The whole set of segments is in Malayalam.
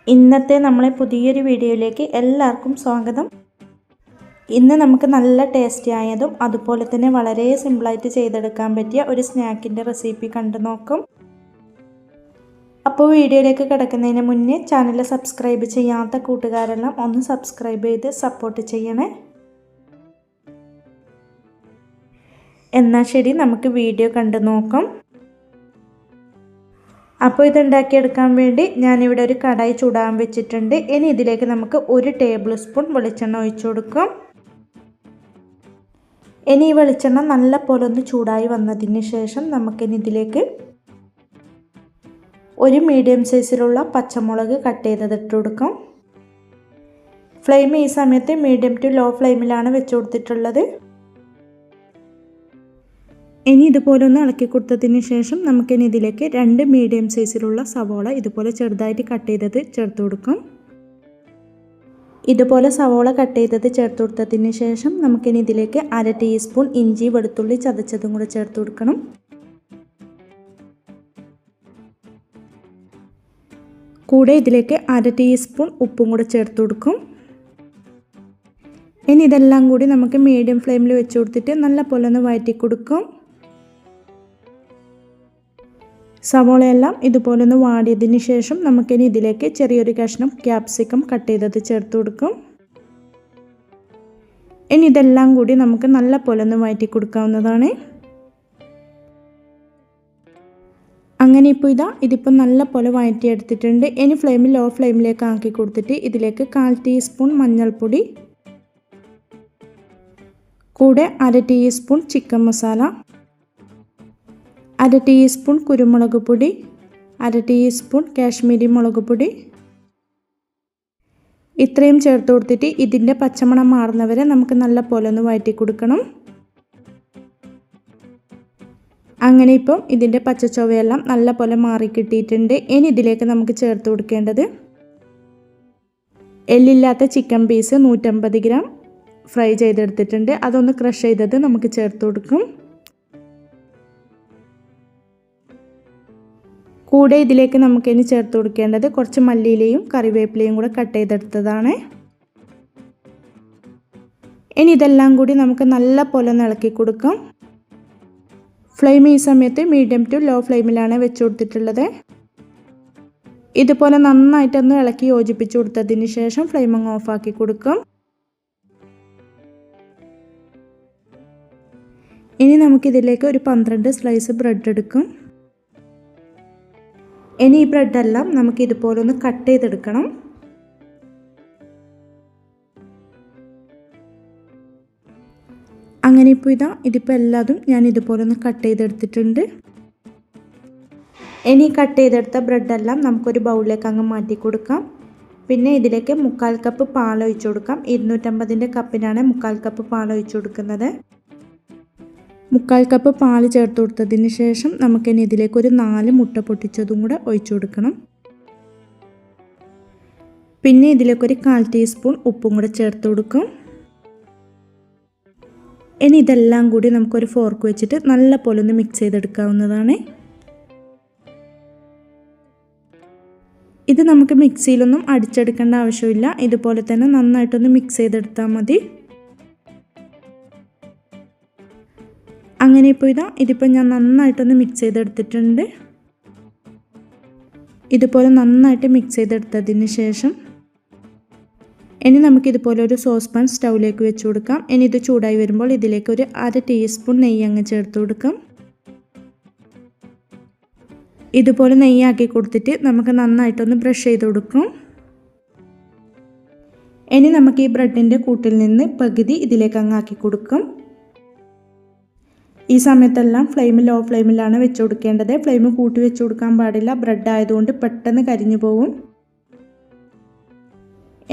ഇന്നത്തെ നമ്മളെ പുതിയൊരു വീഡിയോയിലേക്ക് എല്ലാവർക്കും സ്വാഗതം. ഇന്ന് നമുക്ക് നല്ല ടേസ്റ്റി ആയതും അതുപോലെ തന്നെ വളരെ സിമ്പിളായിട്ട് ചെയ്തെടുക്കാൻ പറ്റിയ ഒരു സ്നാക്കിൻ്റെ റെസിപ്പി കണ്ടു നോക്കും. അപ്പോൾ വീഡിയോയിലേക്ക് കിടക്കുന്നതിന് മുന്നേ ചാനൽ സബ്സ്ക്രൈബ് ചെയ്യാത്ത കൂട്ടുകാരെല്ലാം ഒന്ന് സബ്സ്ക്രൈബ് ചെയ്ത് സപ്പോർട്ട് ചെയ്യണേ. എന്നാൽ ശരി, നമുക്ക് വീഡിയോ കണ്ടു നോക്കാം. അപ്പോൾ ഇതുണ്ടാക്കിയെടുക്കാൻ വേണ്ടി ഞാനിവിടെ ഒരു കടായി ചൂടാൻ വെച്ചിട്ടുണ്ട്. ഇനി ഇതിലേക്ക് നമുക്ക് 1 ടേബിൾ സ്പൂൺ വെളിച്ചെണ്ണ ഒഴിച്ചു കൊടുക്കാം. ഇനി ഈ വെളിച്ചെണ്ണ നല്ല പോലെ ഒന്ന് ചൂടായി വന്നതിന് ശേഷം നമുക്കിനി ഇതിലേക്ക് ഒരു മീഡിയം സൈസിലുള്ള പച്ചമുളക് കട്ട് ചെയ്തത് ഇട്ട് കൊടുക്കാം. ഫ്ലെയിം ഈ സമയത്ത് മീഡിയം ടു ലോ ഫ്ലെയിമിലാണ് വെച്ച് കൊടുത്തിട്ടുള്ളത്. ഇനി ഇതുപോലെ ഒന്ന് ഇളക്കി കൊടുത്തതിന് ശേഷം നമുക്കിനി ഇതിലേക്ക് 2 മീഡിയം സൈസിലുള്ള സവോള ഇതുപോലെ ചെറുതായിട്ട് കട്ട് ചെയ്തത് ചേർത്ത് കൊടുക്കാം. ഇതുപോലെ സവോള കട്ട് ചെയ്തത് ചേർത്ത് കൊടുത്തതിന് ശേഷം നമുക്കിനി ഇതിലേക്ക് 1/2 ടീസ്പൂൺ ഇഞ്ചി വെളുത്തുള്ളി ചതച്ചതും കൂടെ ചേർത്ത് കൊടുക്കണം. കൂടെ ഇതിലേക്ക് 1/2 ടീസ്പൂൺ ഉപ്പും കൂടെ ചേർത്ത് കൊടുക്കും. ഇനി ഇതെല്ലാം കൂടി നമുക്ക് മീഡിയം ഫ്ലെയിമിൽ വെച്ച് കൊടുത്തിട്ട് നല്ല പോലെ ഒന്ന് വഴറ്റി കൊടുക്കും. സവോളയെല്ലാം ഇതുപോലെ ഒന്ന് വാടിയതിന് ശേഷം നമുക്കിനി ഇതിലേക്ക് ചെറിയൊരു കഷ്ണം ക്യാപ്സിക്കം കട്ട് ചെയ്തത് ചേർത്ത് കൊടുക്കും. ഇനി ഇതെല്ലാം കൂടി നമുക്ക് നല്ല പോലെ ഒന്ന് വഴറ്റി കൊടുക്കാവുന്നതാണ്. അങ്ങനെ ഇപ്പോൾ ഇതിപ്പോൾ നല്ല പോലെ വഴറ്റിയെടുത്തിട്ടുണ്ട്. ഇനി ഫ്ലെയിം ലോ ഫ്ലെയിമിലേക്ക് ആക്കി കൊടുത്തിട്ട് ഇതിലേക്ക് 1/4 ടീസ്പൂൺ മഞ്ഞൾപ്പൊടി, കൂടെ 1/2 ടീസ്പൂൺ ചിക്കൻ മസാല, 1/2 ടീസ്പൂൺ കുരുമുളക് പൊടി, 1/2 ടീസ്പൂൺ കാശ്മീരി മുളക് പൊടി, ഇത്രയും ചേർത്ത് കൊടുത്തിട്ട് ഇതിൻ്റെ പച്ചമണം മാറുന്നവരെ നമുക്ക് നല്ല പോലെ ഒന്ന് വഴറ്റി കൊടുക്കണം. അങ്ങനെ ഇപ്പം ഇതിൻ്റെ പച്ചച്ചൊവയെല്ലാം നല്ല പോലെ മാറി കിട്ടിയിട്ടുണ്ട്. ഇനി ഇതിലേക്ക് നമുക്ക് ചേർത്ത് കൊടുക്കേണ്ടത് എല്ലില്ലാത്ത ചിക്കൻ പീസ് 150 ഗ്രാം ഫ്രൈ ചെയ്തെടുത്തിട്ടുണ്ട്. അതൊന്ന് ക്രഷ് ചെയ്തത് നമുക്ക് ചേർത്ത് കൊടുക്കും. കൂടെ ഇതിലേക്ക് നമുക്കിനി ചേർത്ത് കൊടുക്കേണ്ടത് കുറച്ച് മല്ലിയിലയും കറിവേപ്പിലയും കൂടെ കട്ട് ചെയ്തെടുത്തതാണ്. ഇനി ഇതെല്ലാം കൂടി നമുക്ക് നല്ല പോലെ ഒന്ന് ഇളക്കി കൊടുക്കാം. ഫ്ലെയിം ഈ സമയത്ത് മീഡിയം ടു ലോ ഫ്ലെയിമിലാണ് വെച്ച് കൊടുത്തിട്ടുള്ളത്. ഇതുപോലെ നന്നായിട്ടൊന്ന് ഇളക്കി യോജിപ്പിച്ച് കൊടുത്തതിന് ശേഷം ഫ്ലെയിം അങ്ങ് ഓഫാക്കി കൊടുക്കാം. ഇനി നമുക്കിതിലേക്ക് ഒരു 12 സ്ലൈസ് ബ്രെഡ് എടുക്കും. ഇനി ഈ ബ്രെഡെല്ലാം നമുക്ക് ഇതുപോലെ ഒന്ന് കട്ട് ചെയ്തെടുക്കണം. അങ്ങനെ ഇപ്പോൾ ഇതിപ്പോൾ എല്ലാതും ഞാൻ ഇതുപോലെ ഒന്ന് കട്ട് ചെയ്തെടുത്തിട്ടുണ്ട്. ഇനി കട്ട് ചെയ്തെടുത്ത ബ്രെഡെല്ലാം നമുക്കൊരു ബൗളിലേക്ക് അങ്ങ് മാറ്റി കൊടുക്കാം. പിന്നെ ഇതിലേക്ക് 1/4 കപ്പ് പാൽ ഒഴിച്ചു കൊടുക്കാം. 250 കപ്പിനാണ് 1/4 കപ്പ് പാൽ ഒഴിച്ചു കൊടുക്കുന്നത്. 1/4 കപ്പ് പാൽ ചേർത്ത് കൊടുത്തതിന് ശേഷം നമുക്കിനി ഇതിലേക്ക് ഒരു 4 മുട്ട പൊട്ടിച്ചതും കൂടെ ഒഴിച്ചു കൊടുക്കണം. പിന്നെ ഇതിലേക്ക് ഒരു 1/4 ടീസ്പൂൺ ഉപ്പും കൂടെ ചേർത്ത് കൊടുക്കും. ഇനി ഇതെല്ലാം കൂടി നമുക്കൊരു ഫോർക്ക് വെച്ചിട്ട് നല്ല പോലെ ഒന്ന് മിക്സ് ചെയ്തെടുക്കാവുന്നതാണ്. ഇത് നമുക്ക് മിക്സിയിലൊന്നും അടിച്ചെടുക്കേണ്ട ആവശ്യമില്ല. ഇതുപോലെ തന്നെ നന്നായിട്ടൊന്ന് മിക്സ് ചെയ്തെടുത്താൽ മതി. അങ്ങനെ ഇപ്പോൾ ഇതിപ്പോൾ ഞാൻ നന്നായിട്ടൊന്ന് മിക്സ് ചെയ്തെടുത്തിട്ടുണ്ട്. ഇതുപോലെ നന്നായിട്ട് മിക്സ് ചെയ്തെടുത്തതിന് ശേഷം ഇനി നമുക്കിതുപോലെ ഒരു സോസ് പാൻ സ്റ്റൗവിലേക്ക് വെച്ച് കൊടുക്കാം. ഇനി ഇത് ചൂടായി വരുമ്പോൾ ഇതിലേക്ക് ഒരു 1/2 ടീസ്പൂൺ നെയ്യ് അങ്ങ് ചേർത്ത് കൊടുക്കാം. ഇതുപോലെ നെയ്യാക്കി കൊടുത്തിട്ട് നമുക്ക് നന്നായിട്ടൊന്ന് ബ്രഷ് ചെയ്ത് കൊടുക്കും. ഇനി നമുക്ക് ഈ ബ്രെഡിൻ്റെ കൂട്ടിൽ നിന്ന് പകുതി ഇതിലേക്ക് അങ്ങ് ആക്കി കൊടുക്കാം. ഈ സമയത്തെല്ലാം ഫ്ലെയിം ലോ ഫ്ലെയിമിലാണ് വെച്ച് കൊടുക്കേണ്ടത്. ഫ്ലെയിം കൂട്ടി വെച്ച് കൊടുക്കാൻ പാടില്ല. ബ്രെഡ് ആയതുകൊണ്ട് പെട്ടെന്ന് കരിഞ്ഞു പോകും.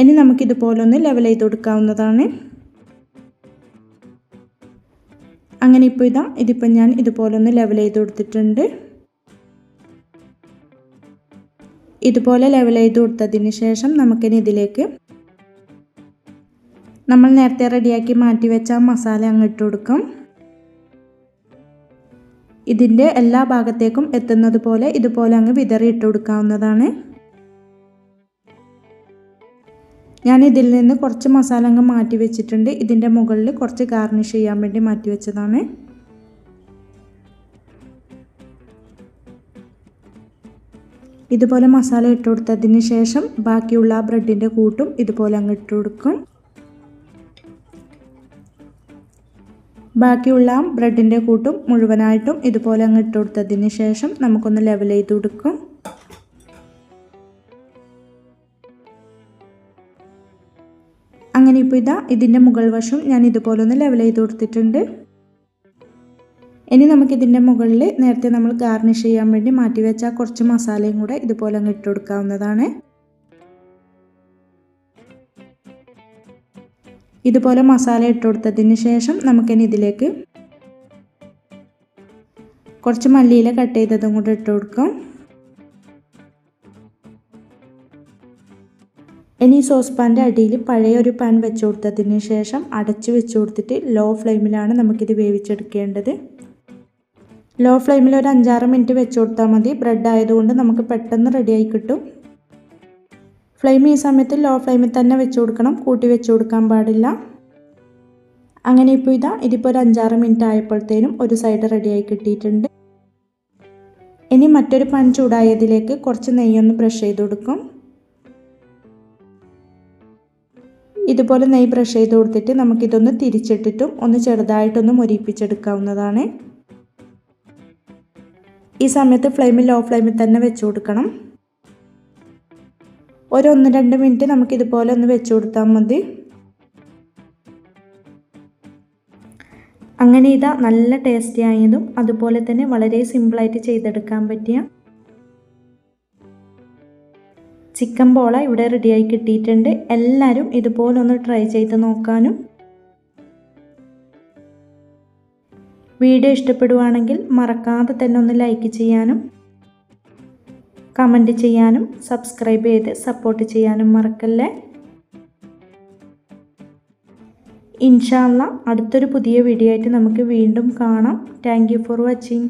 ഇനി നമുക്കിതുപോലെ ഒന്ന് ലെവൽ ചെയ്ത് കൊടുക്കാവുന്നതാണ്. അങ്ങനെ ഇപ്പോൾ ഇതിപ്പോൾ ഞാൻ ഇതുപോലെ ഒന്ന് ലെവൽ ചെയ്ത് കൊടുത്തിട്ടുണ്ട്. ഇതുപോലെ ലെവൽ ചെയ്ത് കൊടുത്തതിന് ശേഷം നമുക്കിനി ഇതിലേക്ക് നമ്മൾ നേരത്തെ റെഡിയാക്കി മാറ്റി വെച്ച മസാല അങ്ങ് ഇട്ട് കൊടുക്കാം. ഇതിൻ്റെ എല്ലാ ഭാഗത്തേക്കും എത്തുന്നത് പോലെ ഇതുപോലെ അങ്ങ് വിതറി ഇട്ട് കൊടുക്കാവുന്നതാണ്. ഞാൻ ഇതിൽ നിന്ന് കുറച്ച് മസാല അങ്ങ് മാറ്റി വെച്ചിട്ടുണ്ട്. ഇതിൻ്റെ മുകളിൽ കുറച്ച് ഗാർണിഷ് ചെയ്യാൻ വേണ്ടി മാറ്റി വെച്ചതാണ്. ഇതുപോലെ മസാല ഇട്ട് കൊടുത്തതിന് ശേഷം ബാക്കിയുള്ള ബ്രെഡിൻ്റെ കൂട്ടും ഇതുപോലെ അങ്ങ് ഇട്ട് കൊടുക്കും. ബാക്കിയുള്ള ബ്രെഡിൻ്റെ കൂട്ടും മുഴുവനായിട്ടും ഇതുപോലെ അങ്ങ് ഇട്ട് കൊടുത്തതിന് ശേഷം നമുക്കൊന്ന് ലെവൽ ചെയ്ത് കൊടുക്കും. അങ്ങനെ ഇപ്പോൾ ഇതിൻ്റെ മുകൾ വശം ഞാൻ ഇതുപോലെ ഒന്ന് ലെവൽ ചെയ്ത് കൊടുത്തിട്ടുണ്ട്. ഇനി നമുക്കിതിൻ്റെ മുകളിൽ നേരത്തെ നമ്മൾ ഗാർണിഷ് ചെയ്യാൻ വേണ്ടി മാറ്റി വെച്ച കുറച്ച് മസാലയും കൂടെ ഇതുപോലെ അങ്ങ് ഇട്ട് കൊടുക്കാവുന്നതാണ്. ഇതുപോലെ മസാല ഇട്ട് കൊടുത്തതിന് ശേഷം നമുക്കിനി ഇതിലേക്ക് കുറച്ച് മല്ലിയില കട്ട് ചെയ്തതും കൂടെ ഇട്ട് കൊടുക്കാം. ഇനി സോസ് പാൻ്റെ അടിയിൽ പഴയ ഒരു പാൻ വെച്ച് കൊടുത്തതിന് ശേഷം അടച്ച് വെച്ച് കൊടുത്തിട്ട് ലോ ഫ്ലെയിമിലാണ് നമുക്കിത് വേവിച്ചെടുക്കേണ്ടത്. ലോ ഫ്ലെയിമിൽ ഒരു 5-6 മിനിറ്റ് വെച്ച് കൊടുത്താൽ മതി. ബ്രെഡ് ആയതുകൊണ്ട് നമുക്ക് പെട്ടെന്ന് റെഡിയായി കിട്ടും. ഫ്ലെയിം ഈ സമയത്ത് ലോ ഫ്ലെയിമിൽ തന്നെ വെച്ച് കൊടുക്കണം, കൂട്ടി വെച്ച് കൊടുക്കാൻ പാടില്ല. അങ്ങനെ ഇപ്പോൾ ഇതിപ്പോൾ ഒരു 5-6 മിനിറ്റ് ആയപ്പോഴത്തേനും ഒരു സൈഡ് റെഡിയായി കിട്ടിയിട്ടുണ്ട്. ഇനി മറ്റൊരു പാൻ ചൂടായതിലേക്ക് കുറച്ച് നെയ്യൊന്ന് ബ്രഷ് ചെയ്ത് കൊടുക്കും. ഇതുപോലെ നെയ്യ് ബ്രഷ് ചെയ്ത് കൊടുത്തിട്ട് നമുക്കിതൊന്ന് തിരിച്ചിട്ടിട്ടും ഒന്ന് ചെറുതായിട്ടൊന്ന് മൊരിപ്പിച്ചെടുക്കാവുന്നതാണ്. ഈ സമയത്ത് ലോ ഫ്ലെയിമിൽ തന്നെ വെച്ച് കൊടുക്കണം. ഒരു 1-2 മിനിറ്റ് നമുക്കിതുപോലെ ഒന്ന് വെച്ച് കൊടുത്താൽ മതി. അങ്ങനെ നല്ല ടേസ്റ്റി ആയതും അതുപോലെ തന്നെ വളരെ സിമ്പിളായിട്ട് ചെയ്തെടുക്കാൻ പറ്റിയ ചിക്കൻ ബോള ഇവിടെ റെഡിയായി കിട്ടിയിട്ടുണ്ട്. എല്ലാവരും ഇതുപോലെ ഒന്ന് ട്രൈ ചെയ്ത് നോക്കാനും വീഡിയോ ഇഷ്ടപ്പെടുവാണെങ്കിൽ മറക്കാതെ തന്നെ ഒന്ന് ലൈക്ക് ചെയ്യാനും കമൻറ്റ് ചെയ്യാനും സബ്സ്ക്രൈബ് ചെയ്ത് സപ്പോർട്ട് ചെയ്യാനും മറക്കല്ലേ. ഇൻഷാ അല്ലാഹ് അടുത്തൊരു പുതിയ വീഡിയോ ആയിട്ട് നമുക്ക് വീണ്ടും കാണാം. Thank you for watching.